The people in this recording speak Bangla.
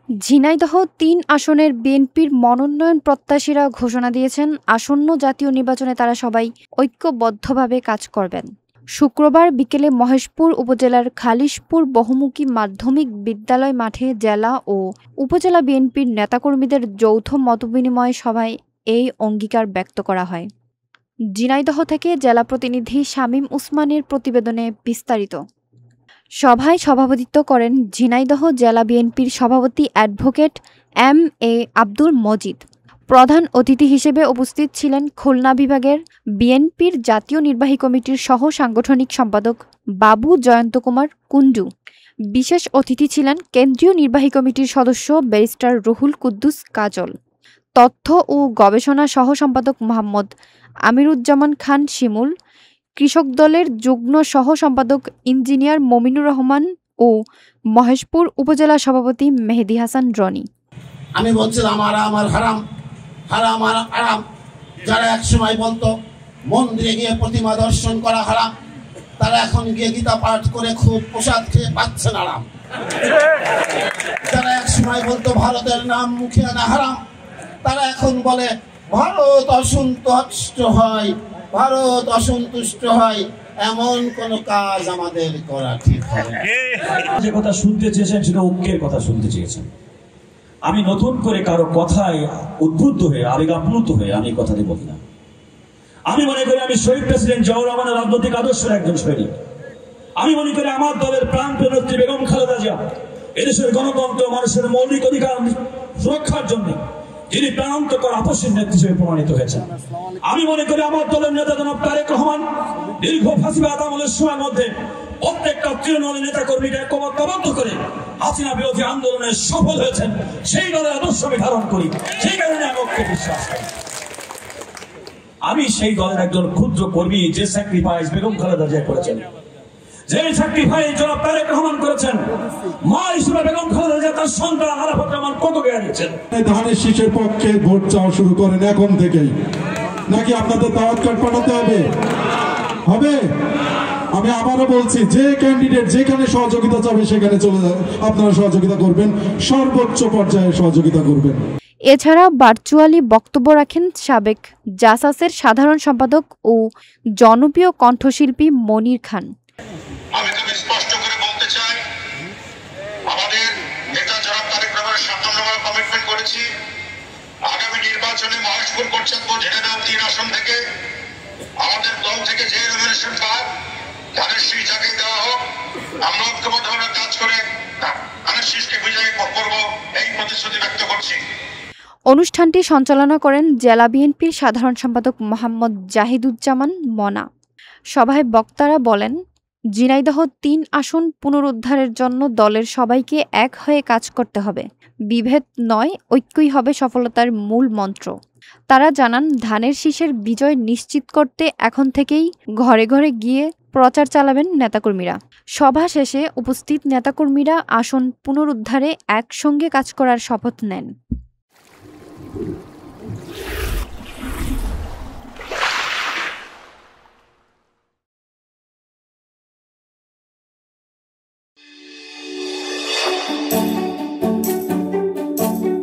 ঝিনাইদহ ৩ আসনের বিএনপির মনোনয়ন প্রত্যাশীরা ঘোষণা দিয়েছেন, আসন্ন জাতীয় নির্বাচনে তারা সবাই ঐক্যবদ্ধভাবে কাজ করবেন। শুক্রবার বিকেলে মহেশপুর উপজেলার খালিশপুর বহুমুখী মাধ্যমিক বিদ্যালয় মাঠে জেলা ও উপজেলা বিএনপির নেতাকর্মীদের যৌথ মতবিনিময় সভায় এই অঙ্গীকার ব্যক্ত করা হয়। ঝিনাইদহ থেকে জেলা প্রতিনিধি শামীম উসমানের প্রতিবেদনে বিস্তারিত। সভায় সভাপতিত্ব করেন ঝিনাইদহ জেলা বিএনপির সভাপতি অ্যাডভোকেট এম.এ. আব্দুল মজিদ। প্রধান অতিথি হিসেবে উপস্থিত ছিলেন খুলনা বিভাগের বিএনপির জাতীয় নির্বাহী কমিটির সহ সাংগঠনিক সম্পাদক বাবু জয়ন্ত কুমার কুণ্ডু। বিশেষ অতিথি ছিলেন কেন্দ্রীয় নির্বাহী কমিটির সদস্য ব্যারিস্টার রুহুল কুদ্দুস কাজল, তথ্য ও গবেষণা সহ সম্পাদক মোহাম্মদ আমিরুজ্জামান খান শিমুল, কৃষক দলের যুগ্ম সহ সম্পাদক ইঞ্জিনিয়ার মমিনুর রহমান ও মহেশপুর উপজেলা সভাপতি মেহেদি হাসান রনি। আমি বলছিলাম আমার হারাম হারাম আর আরাম। যারা একসময় বলতো মন্দিরে গিয়ে প্রতিমা দর্শন করা হারাম, তারা এখন গিয়ে গীতা পাঠ করে খুব প্রসাদ খেয়ে পাচ্ছেন আরাম। যারা একসময় বলতো ভারতের নাম মুখে আনা হারাম, তারা এখন বলে ভারত অসন্তুষ্ট হয়, ভারত অসন্তুষ্ট হয়, এমন কোন কাজ আমাদের করা ঠিক হয়। যে কথা শুনতে চেয়েছেন সেটা ঐক্যের কথা শুনতে চেয়েছেন। আমি নতুন করে কারো কথায় উদ্বুদ্ধ হয়ে আবেগ আপ্লুত হয়ে আমি কথাটি বলি না। আমি মনে করি আমি শহীদ প্রেসিডেন্ট জিয়াউর রহমানের রাজনৈতিক আদর্শের একজন সৈনিক। আমি মনে করি আমার দলের প্রাণপ্রিয় নেত্রী বেগম খালেদা জিয়া এদেশের গণতন্ত্র মানুষের মৌলিক অধিকার সুরক্ষার জন্য যিনি প্রাণান্তকর আপসের নেত্রী হিসেবে প্রমাণিত হয়েছেন। আমি মনে করি আমার দলের নেতা জনাব তারেক রহমান দীর্ঘ ফাঁসিবাদ আমলের সময়ের মধ্যে প্রত্যেকটা তৃণমূলের নেতা কর্মীকে ঐক্যবদ্ধ করে হাসিনা বিরোধী আন্দোলনে সফল হয়েছেন। সেই দলের আদর্শ আমি ধারণ করি, সেই কারণে আমি ঐক্যে বিশ্বাস করি। আমি সেই দলের একজন ক্ষুদ্র কর্মী। যে স্যাক্রিফাইস বেগম খালেদা জিয়া করেছেন, যে স্যাক্রিফাইস জনাব তারেক রহমান করেছেন, মা হিসেবে বেগম খালেদা জিয়া তার সন্তান আরাফাত রহমান কত জ্ঞান দিয়েছেন। ধানের শীষের পক্ষে ভোট চাওয়া শুরু করেন এখন থেকেই, নাকি আপনাদের দাওয়াত কার্ড পাঠাতে হবে? আমি আবারও বলছি, যে ক্যান্ডিডেট যেখানে সহযোগিতা চাবে সেখানে চলে যায়, আপনারা সহযোগিতা করবেন, সর্বোচ্চ পর্যায়ে সহযোগিতা করবেন। এছাড়া ভার্চুয়ালি বক্তব্য রাখেন সাবেক জাসাসের সাধারণ সম্পাদক ও জনপ্রিয় কণ্ঠশিল্পী মনির খান। আমি খুব স্পষ্ট করে বলতে চাই, আমাদের নেতা জনাব তারেক রহমানের 57 নম্বর কমিটমেন্ট করেছি আগামী নির্বাচনে মহেশপুর, কোটচাঁদপুর, ঝিনাইদহ 3 আসন থেকে আমাদের দল থেকে যে নমিনেশন পাক ধানের শীষ যাকে দেওয়া হোক, আমরা ঐক্যবদ্ধভাবে কাজ করে ধানের শীষকে বিজয়ী করব এই প্রতিশ্রুতি ব্যক্ত করছি। অনুষ্ঠানটি সঞ্চালনা করেন জেলা বিএনপির সাধারণ সম্পাদক মোহাম্মদ জাহিদুজ্জামান মনা। সভায় বক্তারা বলেন, ঝিনাইদহ 3 আসন পুনরুদ্ধারের জন্য দলের সবাইকে এক হয়ে কাজ করতে হবে। বিভেদ নয়, ঐক্যই হবে সফলতার মূল মন্ত্র। তারা জানান, ধানের শীষের বিজয় নিশ্চিত করতে এখন থেকেই ঘরে ঘরে গিয়ে প্রচার চালাবেন নেতাকর্মীরা। সভা শেষে উপস্থিত নেতাকর্মীরা আসন পুনরুদ্ধারে একসঙ্গে কাজ করার শপথ নেন।